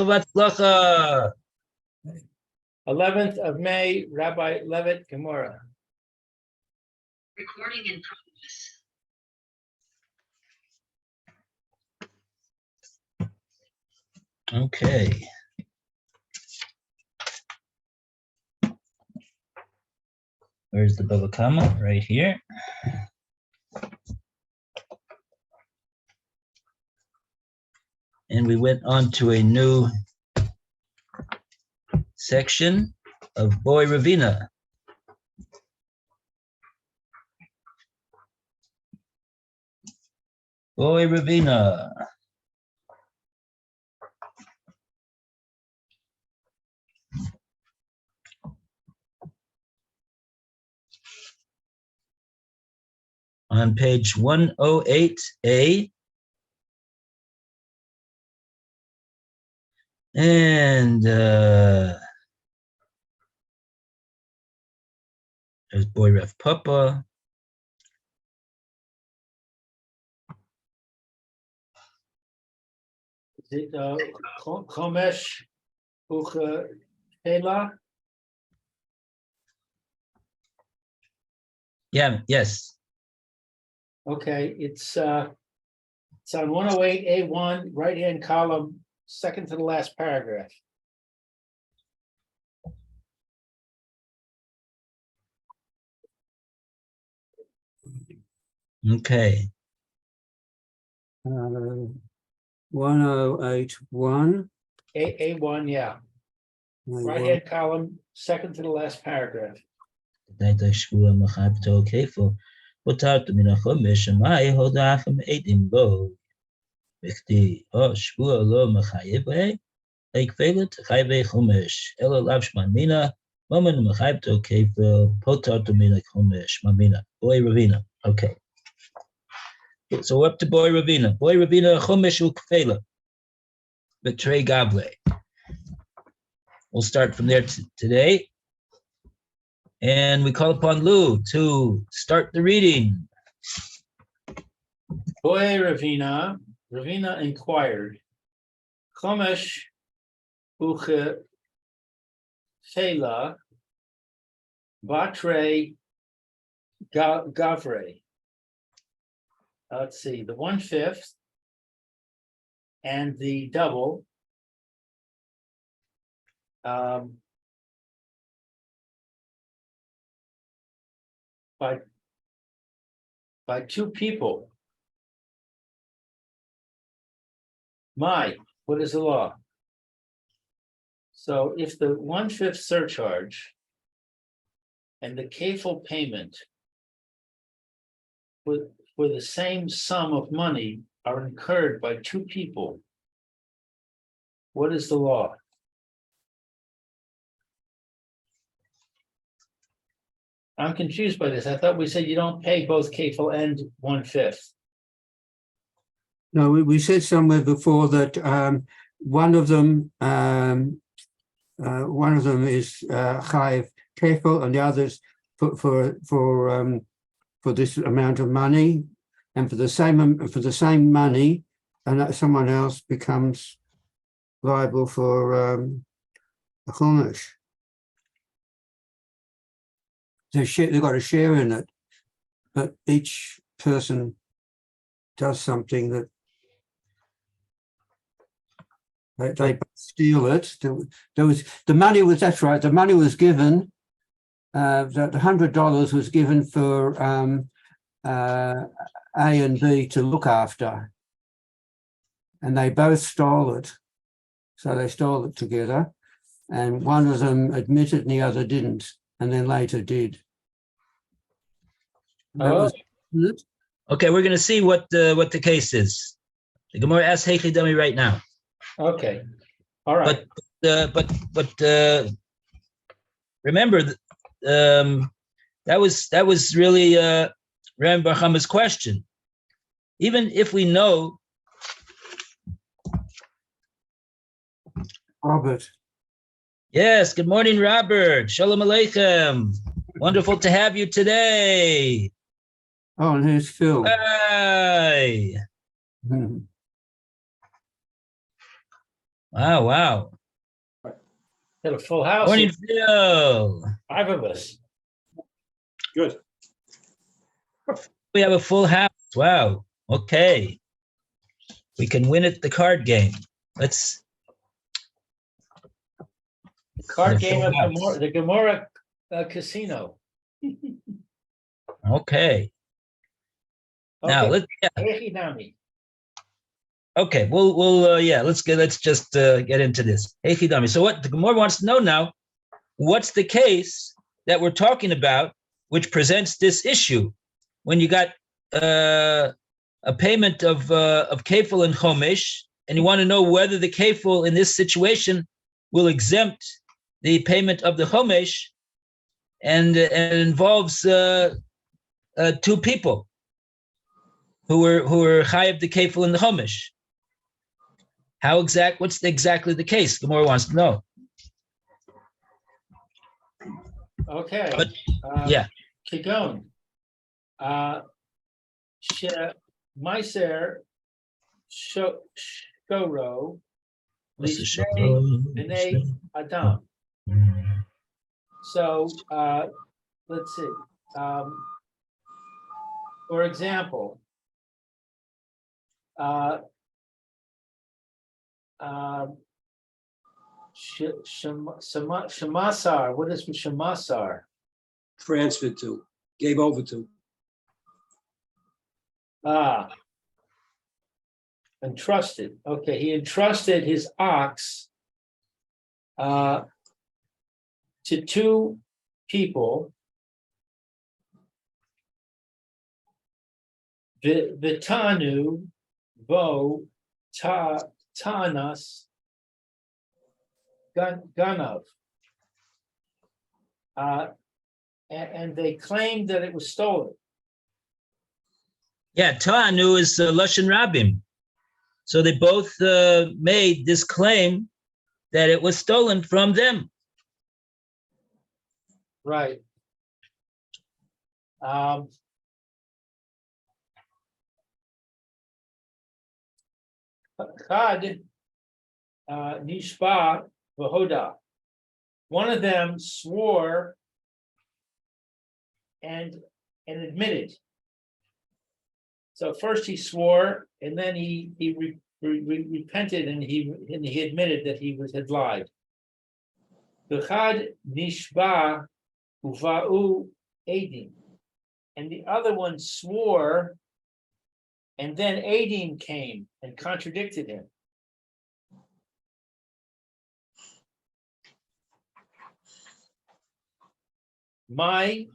Vatzlacha. 11th of May, Rabbi Levitt, Gemora. Recording in progress. Okay. Where's the Bava Kama? Right here. And we went on to a new section of Boy Ravina. Boy Ravina. On page 108A. And there's Boy Ref Papa. Is it Chomesh Uchela? Yeah, yes. Okay, it's on 108A1, right-hand column, second to the last paragraph. Okay. 1081. A1, yeah. Right-hand column, second to the last paragraph. פוטרת מן החומש, שמאי הודעכם עדים בו. בכדי, שבוע לא מחייב כפלת חייבי חומש, אלא לאו שמאמינה, מומן מחייבתו כפל, פוטרת מן החומש, מאמינה. Boy Ravina. Okay. So up to Boy Ravina. Boy Ravina, chomesh ukfela. Betray gable. We'll start from there today. And we call upon Lou to start the reading. Boy Ravina inquired, Chomesh Uchela Batre Gavre. Let's see, the 1/5 and the double. By two people. What is the law? So if the 1/5 surcharge and the kafel payment for the same sum of money are incurred by two people, what is the law? I'm confused by this. I thought we said you don't pay both kafel and 1/5. No, we said somewhere before that one of them is chayiv kefil, and the others for this amount of money, and for the same money, and someone else becomes liable for a chumash. They've got a share in it, but each person does something that they steal it. There was the money was that's right. The money was given. The $100 was given for A and B to look after, and they both stole it. So they stole it together, and one of them admitted and the other didn't, and then later did. That was it. Okay, we're going to see what the case is. The Gemora asks Heichi Dami right now. Okay, all right. But remember, that was really Ram Bar Chama's question. Even if we know, Robert. Yes. Good morning, Robert. Shalom Aleichem. Wonderful to have you today. Oh, and here's Phil. Hi. Wow, wow. Got a full house. Morning, Phil. 5 of us. Good. We have a full house. Wow. Okay. We can win at the card game. Let's. Card The game full of house. Gemora, the Gemora casino. Okay. Now let's. Yeah. Echinami. Okay. We'll. Yeah. Let's just get into this. Hey, Chidami. So what the Gemara wants to know now? What's the case that we're talking about, which presents this issue? When you got a payment of kefil and chomesh, and you want to know whether the kefil in this situation will exempt the payment of the chomesh, and it involves two people who were chayav the kefil and the chomesh. What's exactly the case? The more wants to know. Okay. But, yeah. Kigon. Meiser Shoro B'nei Adam. So let's see. For example, Shemasar. What is Shemasar? Transferred to, gave over to. Entrusted. Okay, he entrusted his ox to two people. Vitanu vo tanas ganav. And they claimed that it was stolen. Yeah, Ta'anu is Lashon Rabim. So they both made this claim that it was stolen from them. Right. Chad Nishba Vahoda. One of them swore and admitted. So first he swore, and then he repented, and he admitted that he had lied. V'chad nishba uva'u edim, and the other one swore, and then edim came and contradicted him. What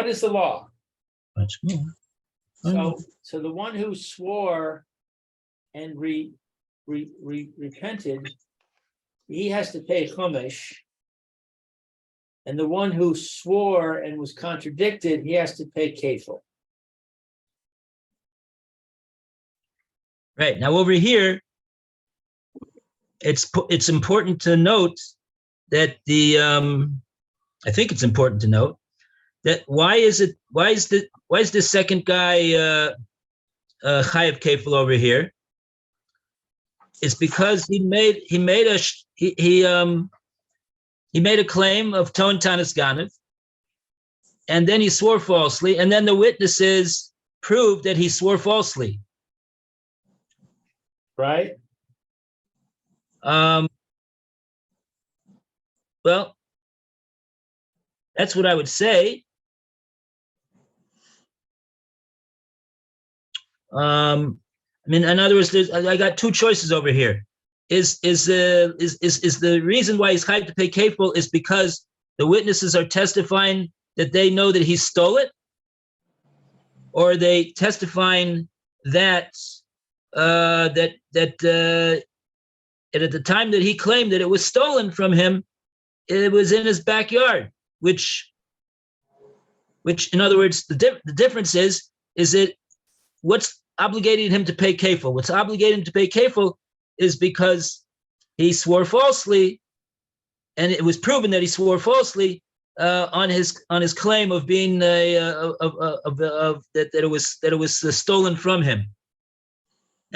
is the law? Much more. So the one who swore and repented, he has to pay chumash, and the one who swore and was contradicted, he has to pay kefil. Right, now over here, it's important to note that I think it's important to note that why is this second guy chayav kefil over here? It's because he made a claim of ton tanis ganav, and then he swore falsely, and then the witnesses proved that he swore falsely. Right? Well, that's what I would say. I mean, in other words, I got two choices over here. Is the reason why he's chayav to pay kefil is because the witnesses are testifying that they know that he stole it, or are they testifying that that at the time that he claimed that it was stolen from him, it was in his backyard, which in other words, the difference is that what's obligating him to pay kefil? What's obligating him to pay kefil is because he swore falsely, and it was proven that he swore falsely on his claim of being that it was stolen from him.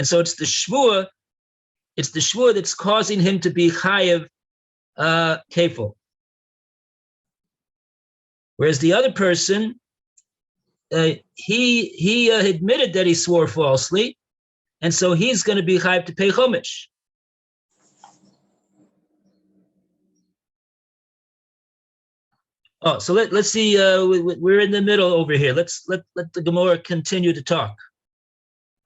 And so it's the shvua that's causing him to be chayev kefil. Whereas the other person, he admitted that he swore falsely, and so he's going to be chayev to pay chumash. Oh, so let's see. We're in the middle over here. Let the Gemora continue to talk.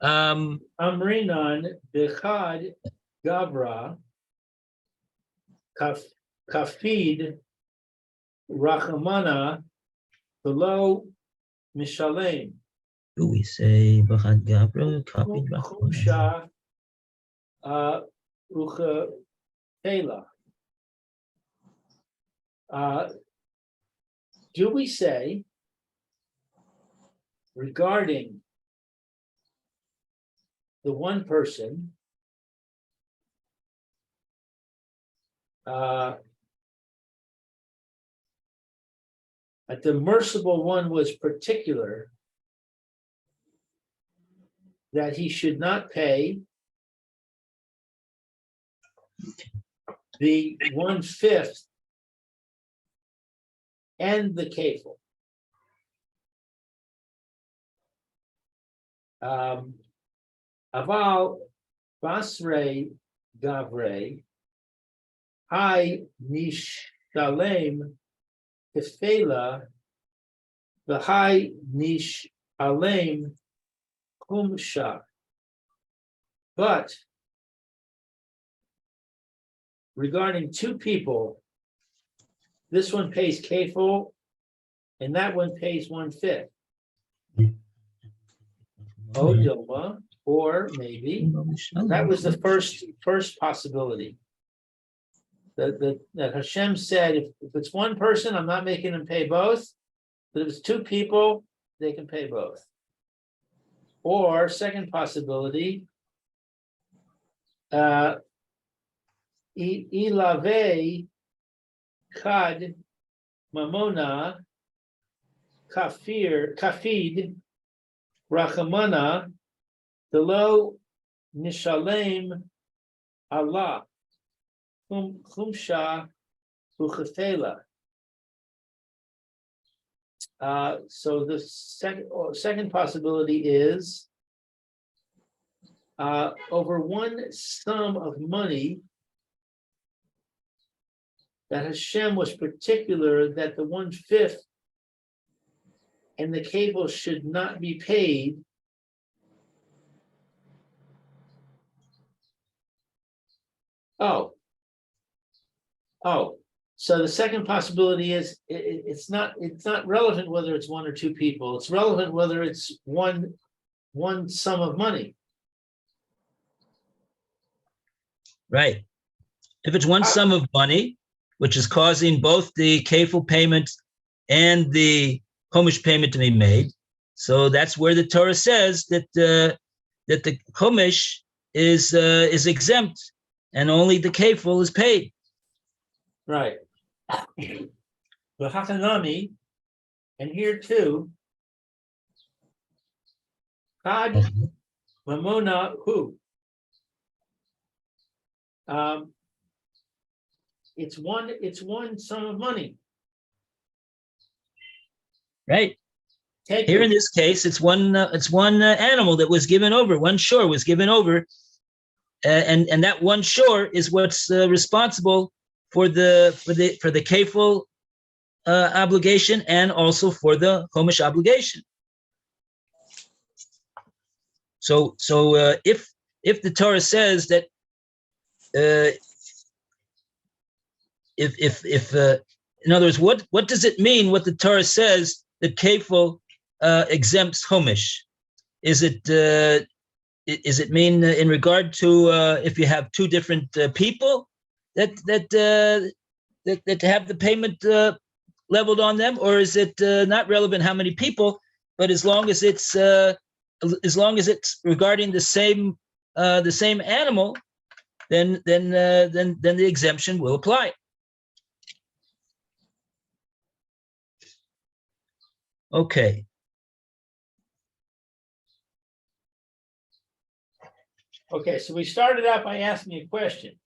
Amrinan bechad gavra kafid rachamana below mishalem. Do we say b'chad gavra kapid Chumsha uchatela. Do we say regarding the one person that the merciful one was particular that he should not pay the 1/5 and the kefil. Aval basrei gavre hai nishalem tefela v'hai nishalem kumsha. But regarding two people, this one pays kefil and that one pays 1/5. Odoma, or maybe that was the first possibility. That Hashem said, if it's one person, I'm not making them pay both. But if it's two people, they can pay both. Or second possibility, ilave kad mamona kafid rachamana delo nishalem Allah chumsha uchefela. So the second possibility is over one sum of money that Hashem was particular that the 1/5 and the cable should not be paid. So the second possibility is it's not relevant whether it's one or two people. It's relevant whether it's one sum of money. Right. If it's one sum of money, which is causing both the kefil payment and the chumash payment to be made, so that's where the Torah says that the chumash is exempt and only the kefil is paid. Right. The Hakanami, and here too, Kad Mamona who? It's one sum of money. Right. Here in this case, it's one animal that was given over. One shore was given over, and that one shore is what's responsible for the kefil obligation and also for the chumash obligation. So if the Torah says that if in other words, what does it mean? What the Torah says that kefil exempts chumash? Is it mean in regard to if you have two different people that have the payment leveled on them, or is it not relevant how many people, but as long as it's regarding the same animal, then the exemption will apply. Okay. Okay, so we started out by asking you a question.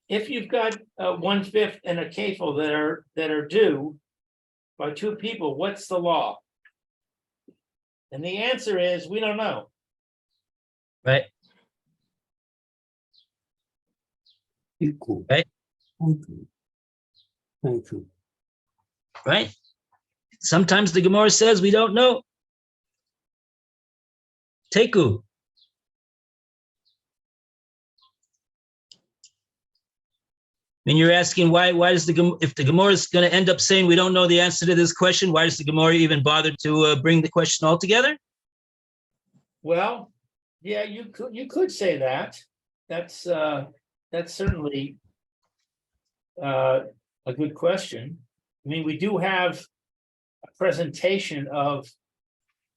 If you've got 1/5 and a kafel that are due by two people, what's the law? And the answer is, we don't know. Right. Equal. Right. Thank you. Right. Sometimes the Gemara says we don't know. Teku. I mean, you're asking why does if the Gemara is going to end up saying we don't know the answer to this question, why does the Gemara even bother to bring the question altogether? Well, yeah, you could say that. That's certainly a good question. I mean, we do have a presentation of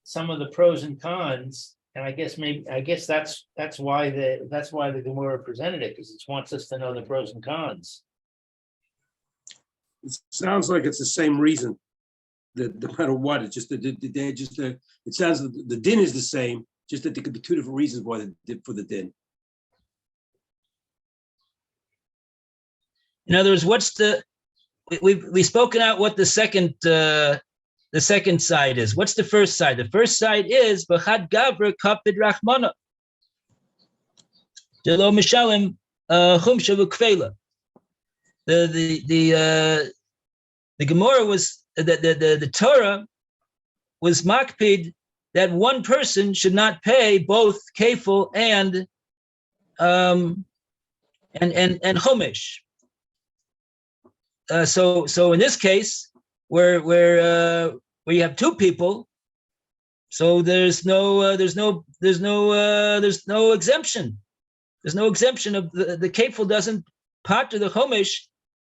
some of the pros and cons, and I guess that's why the Gemara presented it, because it wants us to know the pros and cons. It sounds like it's the same reason. That no matter what, it's just it sounds like the din is the same, just that there could be two different reasons why for the din. In other words, what's we've spoken out what the second side is. What's the first side? The first side is b'chad gavra kapid rachmana delo mishalim chumsha v'kfela. The Gemara was the Torah was makpid that one person should not pay both kefil and chomesh. So in this case, where you have two people, so there's no exemption. There's no exemption of the kefil doesn't part to the chomesh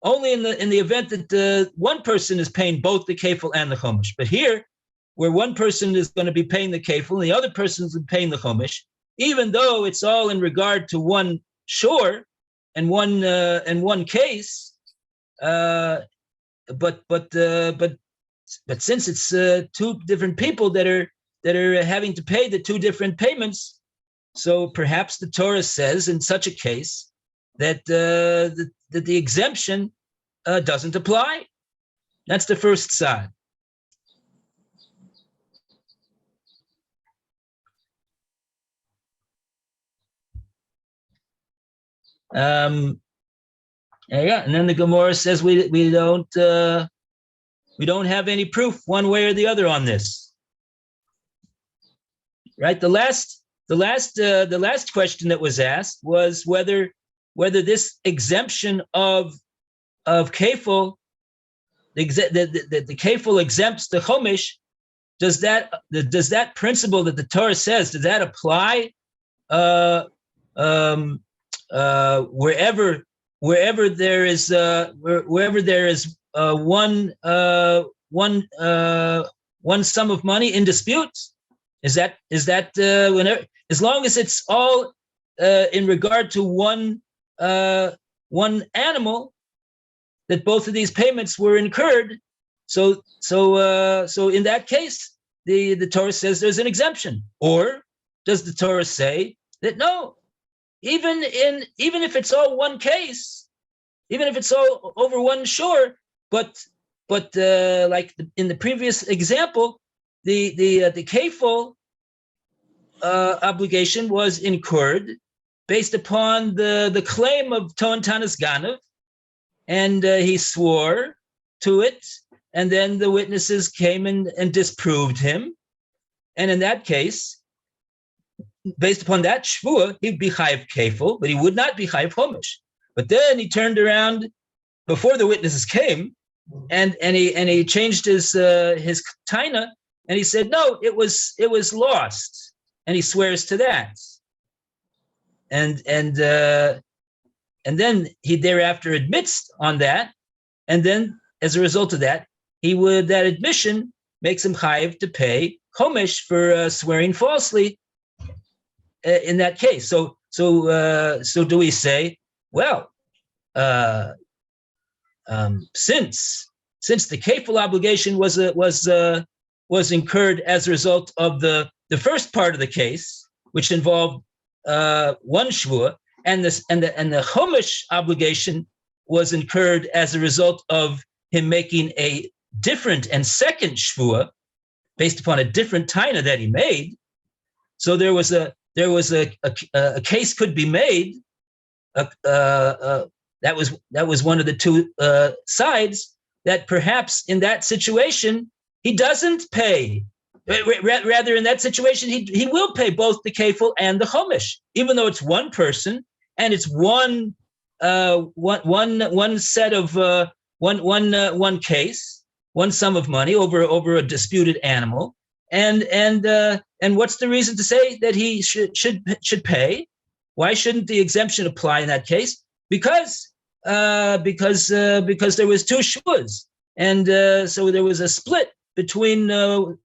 only in the event that one person is paying both the kefil and the chomesh. But here, where one person is going to be paying the kefil and the other person is paying the chomesh, even though it's all in regard to one shore and one case. But since it's two different people that are having to pay the two different payments, so perhaps the Torah says in such a case that the exemption doesn't apply. That's the first side. Yeah, and then the Gemara says we don't have any proof one way or the other on this. Right? The last question that was asked was whether this exemption of kefil, the kefil exempts the chomesh. Does that principle that the Torah says, does that apply wherever there is one sum of money in dispute? Is that whenever, as long as it's all in regard to one animal, that both of these payments were incurred? So in that case, the Torah says there's an exemption. Or does the Torah say that no, even if it's all one case, even if it's all over one shore, but like in the previous example, the kefil obligation was incurred based upon the claim of Ton Tanis Ganav, and he swore to it, and then the witnesses came and disproved him, and in that case, based upon that shvua, he'd be chayiv kefil, but he would not be chayiv chomesh. But then he turned around before the witnesses came, and he changed his taina, and he said no, it was lost, and he swears to that, and then he thereafter admits on that, and then as a result of that, that admission makes him chayiv to pay chomesh for swearing falsely. In that case, so do we say, well, since the kefil obligation was incurred as a result of the first part of the case, which involved one shvua, and the Chumash obligation was incurred as a result of him making a different and second shvua based upon a different taina that he made. So there was a case could be made. That was one of the two sides, that perhaps in that situation he doesn't pay. Rather, in that situation, he will pay both the kefil and the chumash, even though it's one person and it's one set of one case, one sum of money over a disputed animal. And what's the reason to say that he should pay? Why shouldn't the exemption apply in that case? Because there was two shvuas, and so there was a split between the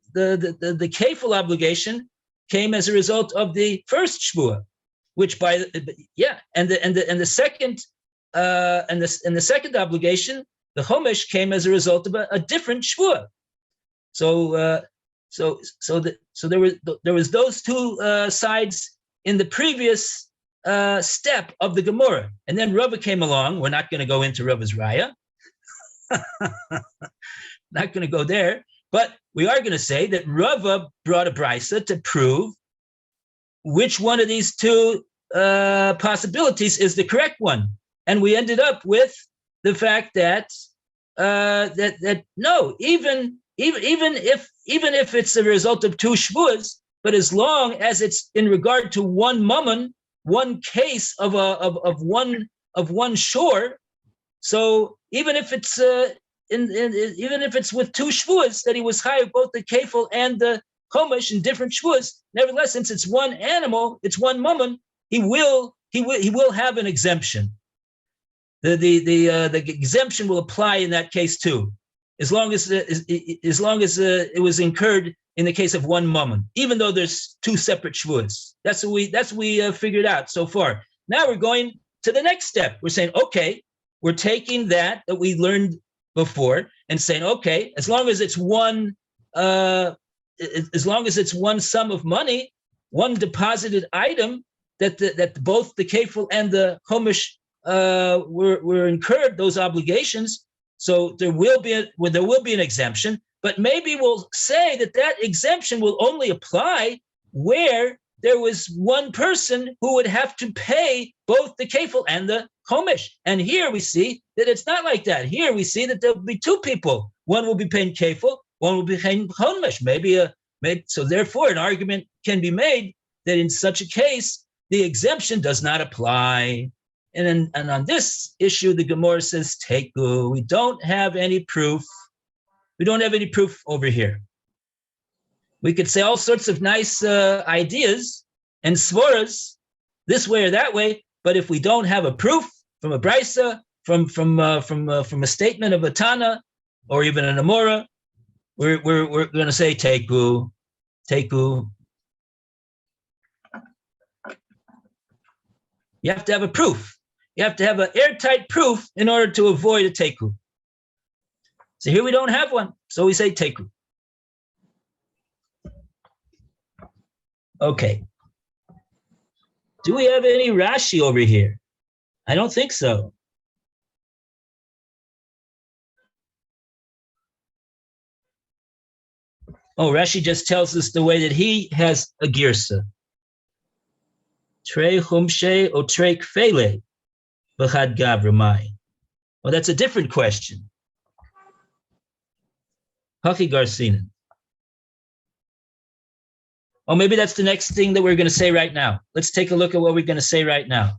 kefil obligation came as a result of the first shvua, which and the second obligation, the chumash, came as a result of a different shvua. So there was those two sides in the previous step of the Gemora, and then Rava came along. We're not going to go into Rava's raya, not going to go there, but we are going to say that Rava brought a brisa to prove which one of these two possibilities is the correct one, and we ended up with the fact that no, even if it's a result of two shvuas, but as long as it's in regard to one mammon, one case of one shore, so even if it's even if it's with two shvuas that he was chayav both the kefil and the chumash in different shvuas, nevertheless, since it's one animal, it's one mammon, he will have an exemption. The exemption will apply in that case too, as long as it was incurred in the case of one mammon, even though there's two separate shvuas. That's what we figured out so far. Now we're going to the next step. We're saying, okay, we're taking that we learned before and saying, okay, as long as it's one sum of money, one deposited item that both the kefil and the chumash were incurred, those obligations. So there will be an exemption, but maybe we'll say that exemption will only apply where there was one person who would have to pay both the kefil and the chumash. And here we see that it's not like that. Here we see that there will be two people. One will be paying kefil, one will be paying chumash. So therefore, an argument can be made that in such a case, the exemption does not apply. And on this issue, the Gemora says, Teiku. We don't have any proof. We don't have any proof over here. We could say all sorts of nice ideas and svoras this way or that way, but if we don't have a proof from a brisa, from a statement of a Tana, or even an Amora, we're going to say Teiku. You have to have a proof. You have to have an airtight proof in order to avoid a Teiku. So here we don't have one, so we say Teiku. Okay. Do we have any Rashi over here? I don't think so. Oh, Rashi just tells us the way that he has a girsa. Trei chumshe o trei kfele b'chad gavramai. Well, that's a different question. Haki Garcinin. Oh, maybe that's the next thing that we're going to say right now. Let's take a look at what we're going to say right now.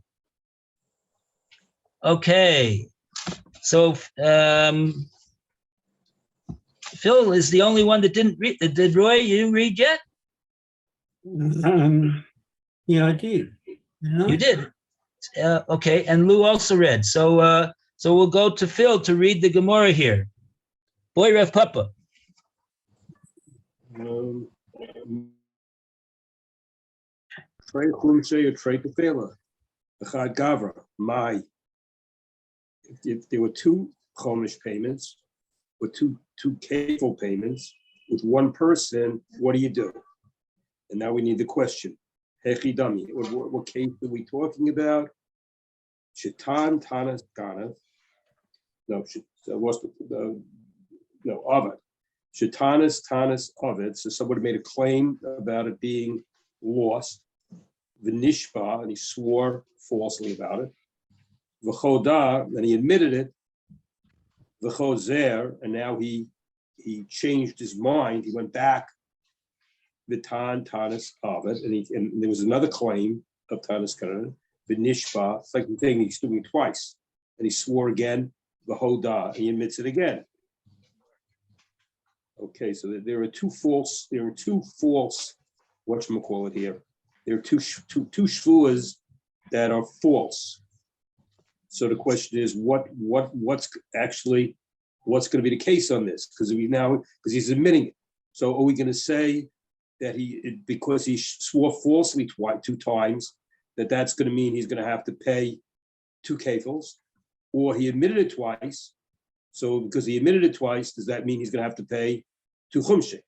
Okay. So Phil is the only one that didn't read. Did Roy, you didn't read yet? Yeah, I did. You did. Okay, and Lou also read. So we'll go to Phil to read the Gemora here. Boy, Rev Papa. Trei chumshe or trei kefela, b'chad gavra, mai. If there were two chumash payments or two kefil payments with one person, what do you do? And now we need the question. Hechidami. What case are we talking about? Shaitan Tanas Ganav. No, what's no, Ovid. Shatanas Tanas Ovid. So somebody made a claim about it being lost. Vinishba, and he swore falsely about it. V'choda, and he admitted it. V'chozer, and now he changed his mind. He went back. Vitan Tanas Ovid, and there was another claim of Tanas Kanan. Vinishba, second thing, he's doing it twice, and he swore again. V'choda, he admits it again. Okay, so there are two false. Whatchamacallit here? There are two shvuas that are false. So the question is, what's going to be the case on this? Because he's admitting it. So are we going to say that because he swore falsely two times, that's going to mean he's going to have to pay 2 kefils, or he admitted it twice? So because he admitted it twice, does that mean he's going to have to pay 2 chumshe?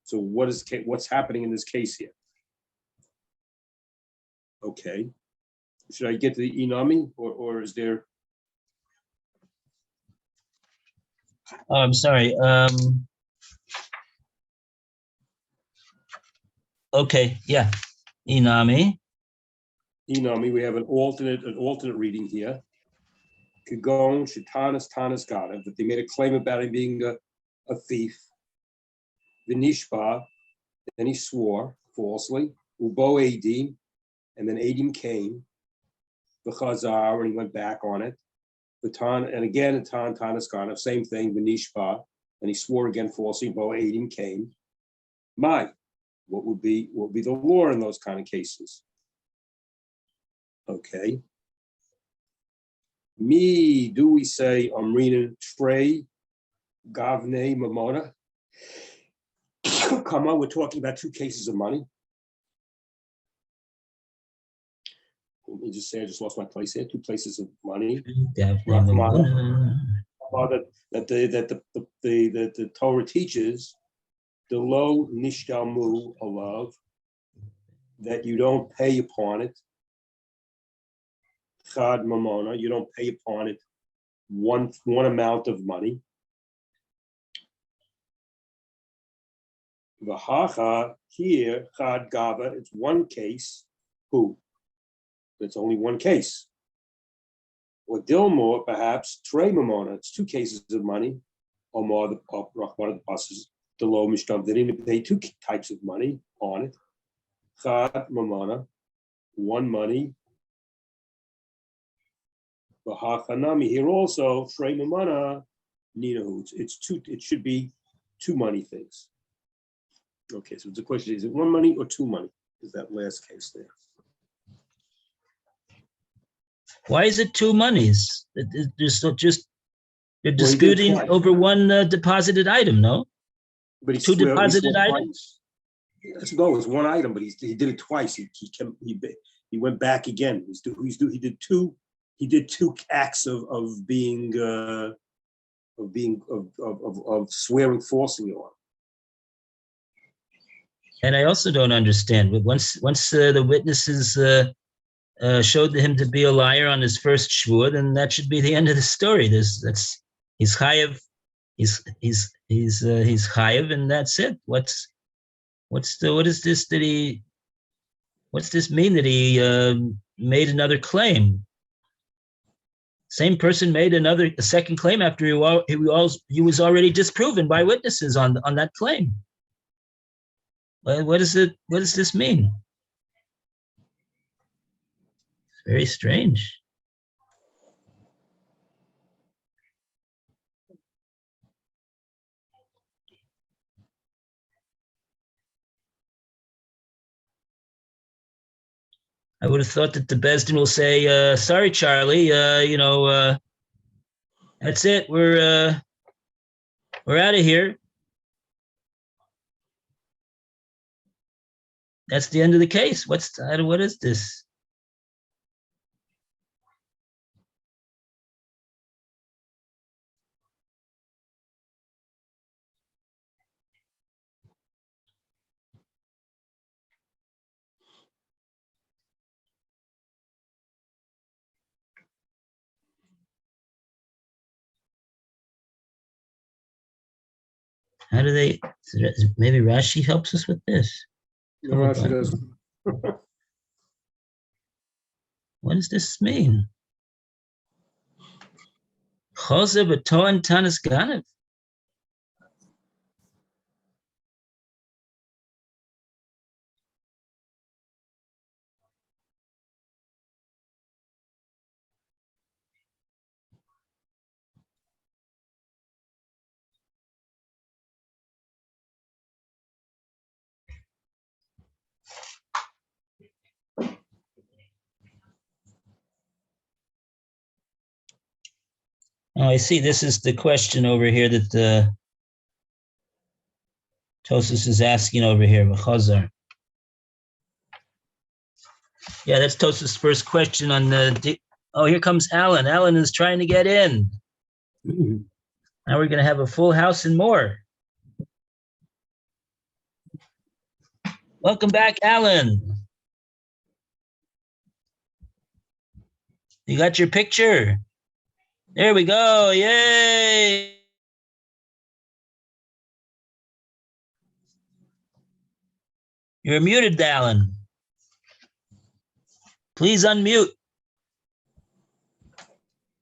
So what's happening in this case here? Okay. Should I get to the inami, or is there? Oh, I'm sorry. Okay, yeah. Inami. Inami, we have an alternate reading here. Kagon, Shatanas, Tanas Ganav, that they made a claim about him being a thief. Vinishba, then he swore falsely. Ubo Edim, and then Edim came. V'chazar, and he went back on it. And again, Tanas Ganav, same thing, Vinishba, and he swore again falsely. Ubo Edim came. What would be the law in those kind of cases? Okay. Do we say Amrina Trey Gavne Mamona? Come on, we're talking about 2 cases of money. Let me just say, I just lost my place here. 2 places of money. That the Torah teaches the lo nishtalmu alav, that you don't pay upon it. Chad mamona, you don't pay upon it one amount of money. V'hacha, here, chad gava, it's one case. Who? It's only one case. Or Dilmore, perhaps, trey mamona, it's 2 cases of money. Omar, one of the buses, the low mishtam, they didn't pay 2 types of money on it. Chad mamona, one money. V'hachanami, here also, trey mamona, ninahuts. It should be 2 money things. Okay, so the question is it 1 money or 2 money? Is that last case there? Why is it 2 monies? They're disputing over one deposited item, no? But he 2 deposited items? Yes, no, it was 1 item, but he did it twice. He went back again. He did 2 acts of being of swearing falsely on. And I also don't understand. But once the witnesses showed him to be a liar on his first shvur, then that should be the end of the story. He's chayav, he's chayav, and that's it. What's this mean that he made another claim? Same person made a second claim after he was already disproven by witnesses on that claim. What does this mean? Very strange. I would have thought that the Besdin will say, sorry, Charlie, that's it. We're out of here. That's the end of the case. What is this? How do they? Maybe Rashi helps us with this. No, Rashi doesn't. What does this mean? Choser b'toan tanis ganav. Oh, I see. This is the question over here that Tosus is asking over here. Chazar. Yeah, that's Tosus' first question on the. Oh, here comes Alan. Alan is trying to get in. Now we're going to have a full house and more. Welcome back, Alan. You got your picture? There we go. Yay. You're muted, Alan. Please unmute.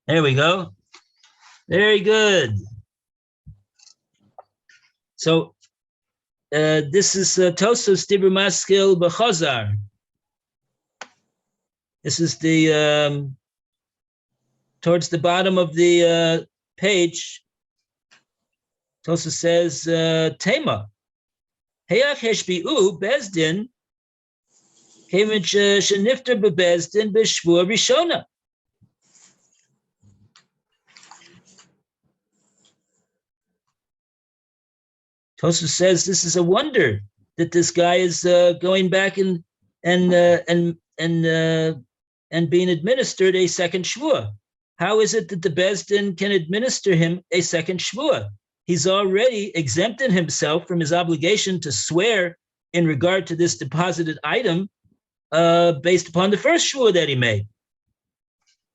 There we go. Very good. So this is Tosos Dibur Maskil B'Chazar. This is the towards the bottom of the page. Tosos says Tema. Heach heshbi'u bezdin kevin shenifter bebezdin b'shvua rishona. Tosus says this is a wonder that this guy is going back and being administered a second shvua. How is it that the Bezdin can administer him a second shvua? He's already exempted himself from his obligation to swear in regard to this deposited item based upon the first shvua that he made.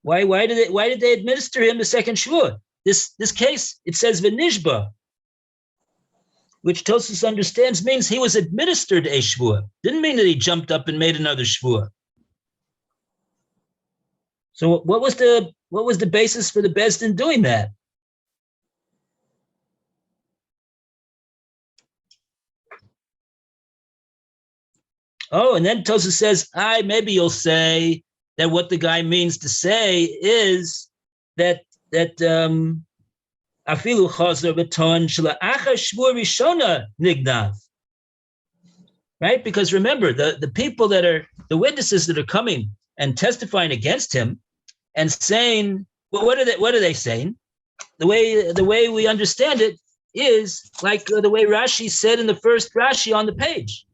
Why did they administer him the second shvua? This case, it says v'nishba, which Tosus understands means he was administered a shvua. Didn't mean that he jumped up and made another shvua. So what was the basis for the Bezdin doing that? Oh, and then Tosus says, maybe you'll say that what the guy means to say is that afilu chazer beton shla'achar shvur rishona nignav. Right? Because remember, the people that are, the witnesses that are coming and testifying against him and saying, well, what are they saying? The way we understand it is like the way Rashi said in the first Rashi on the page.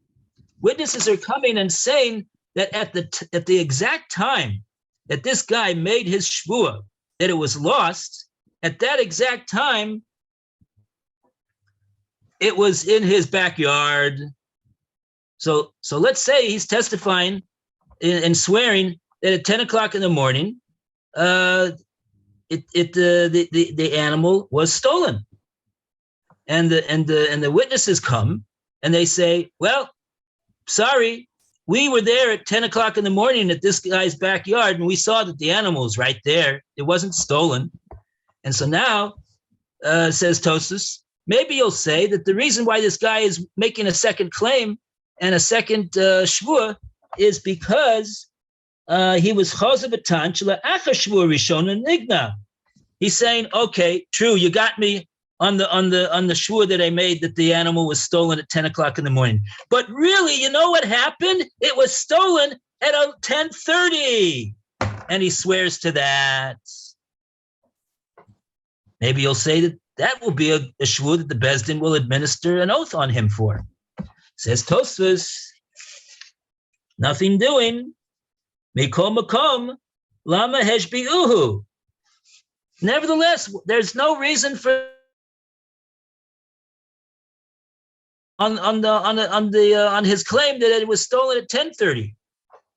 Witnesses are coming and saying that at the exact time that this guy made his shvua, that it was lost, at that exact time, it was in his backyard. So let's say he's testifying and swearing that at 10 o'clock in the morning, the animal was stolen, and the witnesses come and they say, well, sorry, we were there at 10 o'clock in the morning at this guy's backyard, and we saw that the animal was right there. It wasn't stolen. And so now, says Tosus, maybe you'll say that the reason why this guy is making a second claim and a second shvua is because he was chazer b'tan shle'achar shvua rishona nigna. He's saying, okay, true, you got me on the shvua that I made that the animal was stolen at 10 o'clock in the morning. But really, you know what happened? It was stolen at 10:30. And he swears to that. Maybe you'll say that will be a shvua that the Bezdin will administer an oath on him for. Says Tosfos, nothing doing. Mikol makom, lama heshbi'uhu. Nevertheless, there's no reason for on his claim that it was stolen at 10:30.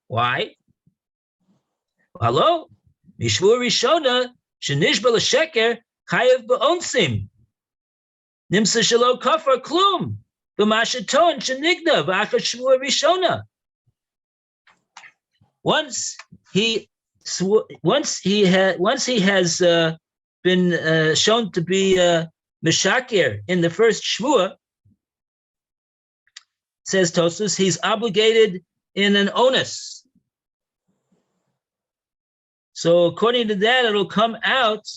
Why? Hello, mishvur rishona shenishba l'sheker chayev ba'onsim. Nimsa shelo kafar klum. B'mashaton shenigda v'achar shvua rishona. Once he has been shown to be meshakir in the first shvua, says Tosfos, he's obligated in an onus. So according to that, it'll come out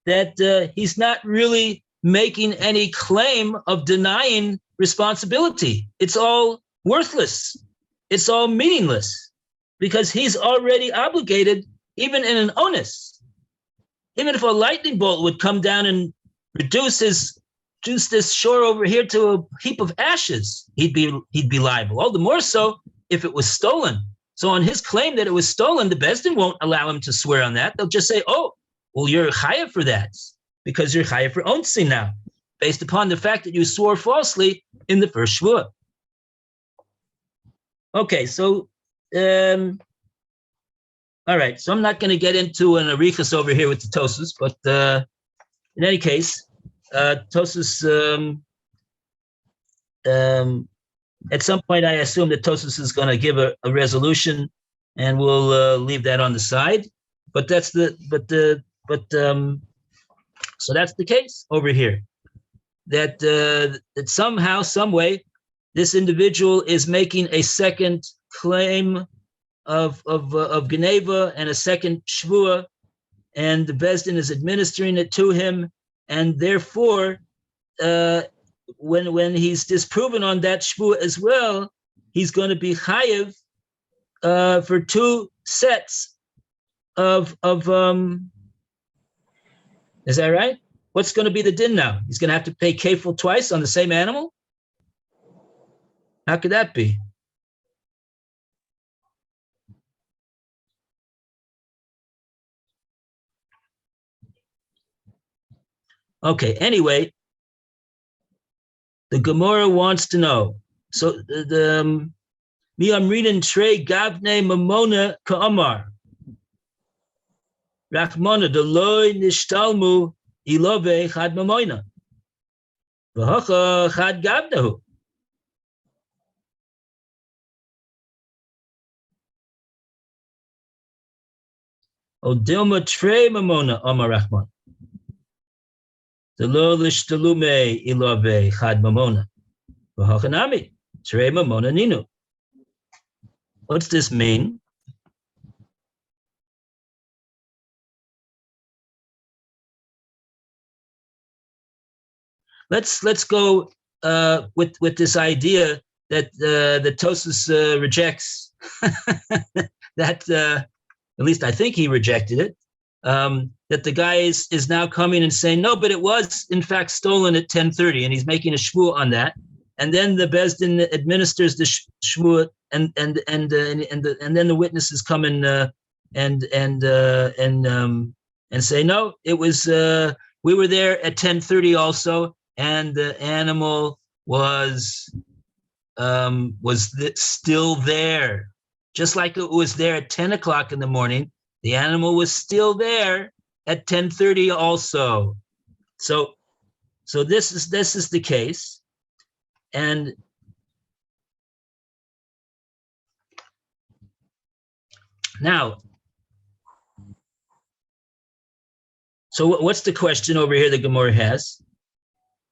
that he's not really making any claim of denying responsibility. It's all worthless. It's all meaningless because he's already obligated even in an onus. Even if a lightning bolt would come down and reduce this shore over here to a heap of ashes, he'd be liable. All the more so if it was stolen. So on his claim that it was stolen, the Beis Din won't allow him to swear on that. They'll just say, oh, well, you're chayav for that because you're chayav for onsi now, based upon the fact that you swore falsely in the first shvua. Okay, so, all right, so I'm not going to get into an arichas over here with the Tosfos, but in any case, Tosfos, at some point, I assume that Tosfos is going to give a resolution, and we'll leave that on the side. But that's so that's the case over here. That that somehow, some way, this individual is making a second claim of Geneva and a second shvua, and the Beis Din is administering it to him, and therefore, when he's disproven on that shvua as well, he's going to be chayiv for two sets of is that right? What's going to be the din now? He's going to have to pay kefil twice on the same animal? How could that be? Okay, anyway, the Gemora wants to know. So I'm reading Trey Gavne Mamona Ka'amar. Rachmona Deloy Nishtalmu Ilove Chad Mamoina. V'hocha Chad Gavnehu. Odilma Trey Mamona Amar Rachman. Delo Lishtalume Ilove Chad Mamona. V'hocha Nami Trey Mamona Ninu. What's this mean? Let's go with this idea that the Tosfos rejects that at least I think he rejected it. That the guy is now coming and saying no, but it was in fact stolen at 10:30, and he's making a shvua on that. And then the Beis Din administers the shvua, and then the witnesses come in and say no, it was we were there at 10:30 also. And the animal was still there, just like it was there at 10 o'clock in the morning. The animal was still there at 10:30 also. So this is the case, and now, so what's the question over here that Gemora has?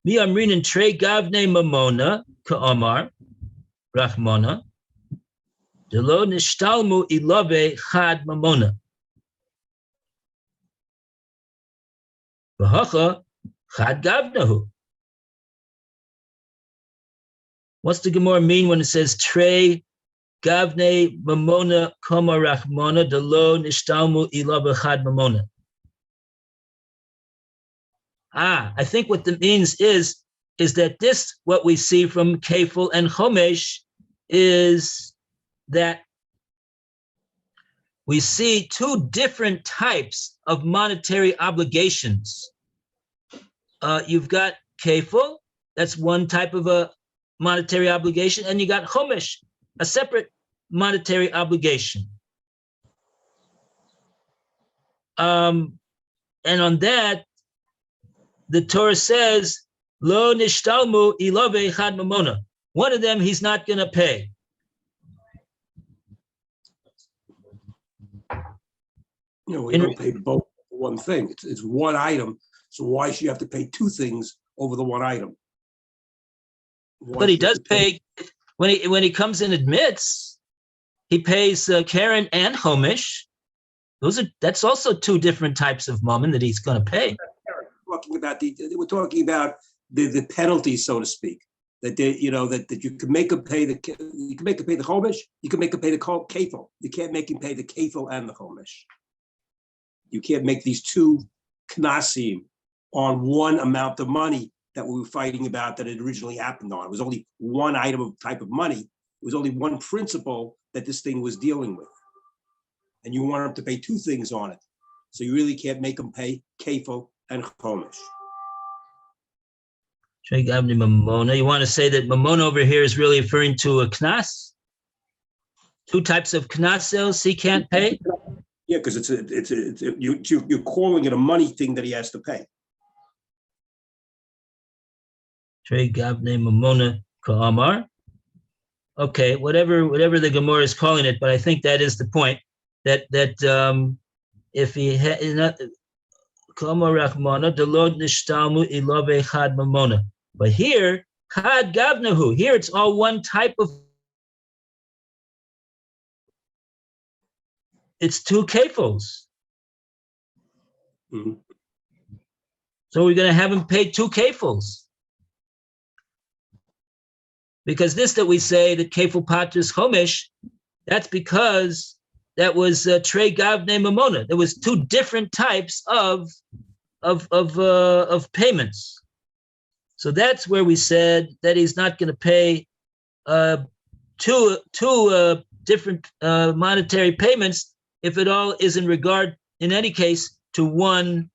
Mi amrin Trey Gavne Mamona Ka'amar Rachmona Delo Nishtalmu Ilave Chad Mamona V'hacha Chad Gavnahu. What's the Gemara mean when it says Trey Gavne Mamona Ka'amar Rachmona Delo Nishtalmu Ilave Chad Mamona? I think what that means is that this, what we see from Kefil and Chomesh, is that we see two different types of monetary obligations. You've got Kefil, that's one type of a monetary obligation, and you got Chomesh, a separate monetary obligation. And on that, the Torah says Lo nishtalmu ilove chad mamona. One of them he's not going to pay. We don't pay both for one thing. It's one item. So why should you have to pay two things over the one item? But he does pay when he comes and admits, he pays Karen and Homish. That's also two different types of mammon that he's going to pay. We're talking about the penalty, so to speak. That that you can make him pay the Homish, you can make him pay the kefil. You can't make him pay the kefil and the Homish. You can't make these two knasim on one amount of money that we were fighting about that it originally happened on. It was only one item of type of money. It was only one principle that this thing was dealing with. And you want him to pay two things on it. So you really can't make him pay kefil and Homish. You want to say that mamona over here is really referring to a knas? Two types of knasos he can't pay? Yeah, because you're calling it a money thing that he has to pay. Okay, whatever the Gemora is calling it, but I think that is the point that if he had but here chad gavnahu, here it's all one type of. It's two kefils. Mm-hmm. So we're going to have him pay two kefils. Because this that we say that kefil patris homish, that's because that was trei gavne mamona. There was two different types of payments. So that's where we said that he's not going to pay two different monetary payments if it all is in regard, in any case, to one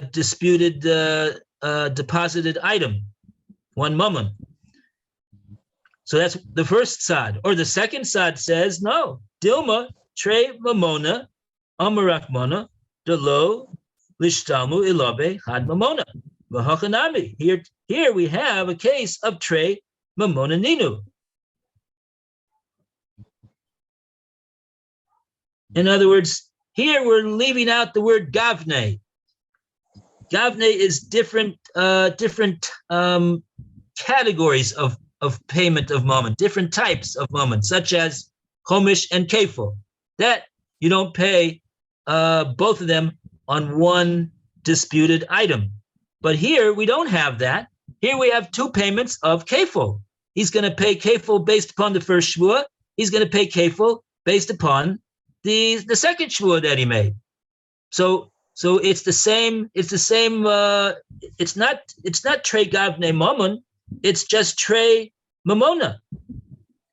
disputed deposited item, one mammon. So that's the first side. Or the second side says, no, Dilma, Trey Mamona, Amarakmona, Delo, Lishtalmu, Ilabe, Had Mamona. V'hachanami. Here we have a case of Trey Mamona Ninu. In other words, here we're leaving out the word Gavne. Gavne is different categories of payment of mammon, different types of mammon, such as Chomish and Kefil. That you don't pay both of them on one disputed item. But here we don't have that. Here we have two payments of Kefil. He's going to pay Kefil based upon the first shvua. He's going to pay Kefil based upon the second shvua that he made. So it's the same. It's not Trey Gavne Mammon. It's just Trey Mamona.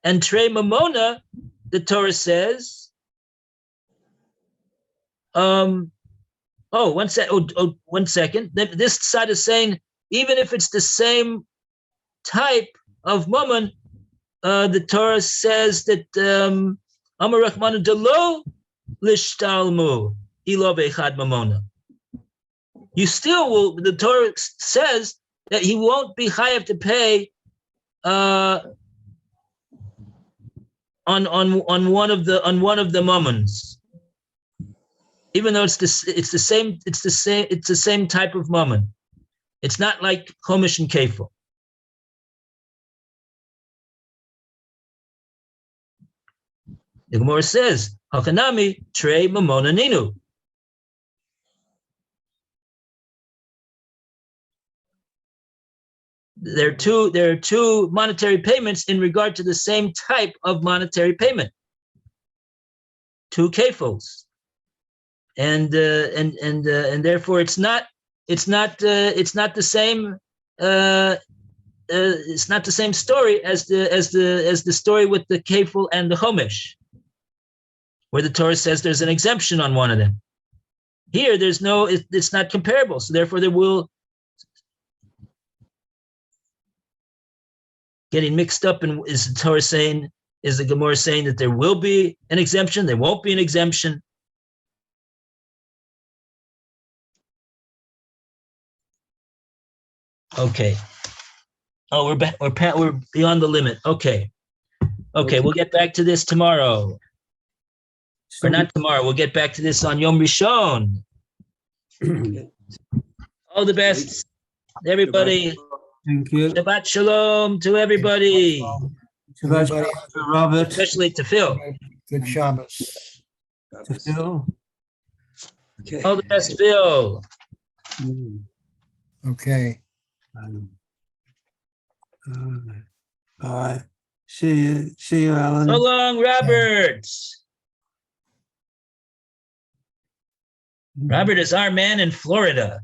And Trey Mamona, the Torah says, one second. This side is saying, even if it's the same type of mammon, the Torah says that Amar Rachmanu Delo Lishtalmu Ilov Echad Mamona. You still will. The Torah says that he won't be chayav to pay on one of the mammons, even though it's the same type of mammon. It's not like Chomish and Kefil. The Gemora says, "Hakanami trei mamona ninu." There are two monetary payments in regard to the same type of monetary payment. Two kefils, and therefore it's not the same. It's not the same story as the story with the kefil and the chomish, where the Torah says there's an exemption on one of them. Here, it's not comparable. So therefore, there will. Getting mixed up, and is the Torah saying, is the Gemora saying that there will be an exemption? There won't be an exemption. Okay. Oh, we're beyond the limit. Okay. Okay, we'll get back to this tomorrow. Or not tomorrow. We'll get back to this on Yom Rishon. All the best, everybody. Thank you. Shabbat shalom to everybody, Shabbat Everybody shalom to Robert. especially to Phil. Good Shabbos. To Phil. Okay. All the best, Phil. Mm. Okay. All right. See you, Alan. So long, Robert. Robert is our man in Florida.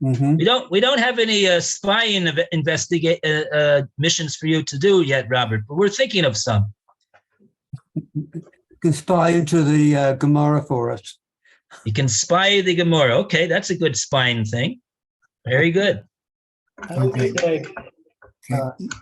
Mhm. We don't have any spying investigate missions for you to do yet, Robert, but we're thinking of some. You can spy into the Gemora for us. You can spy the Gemora. Okay, that's a good spying thing. Very good. Have a good day. Okay.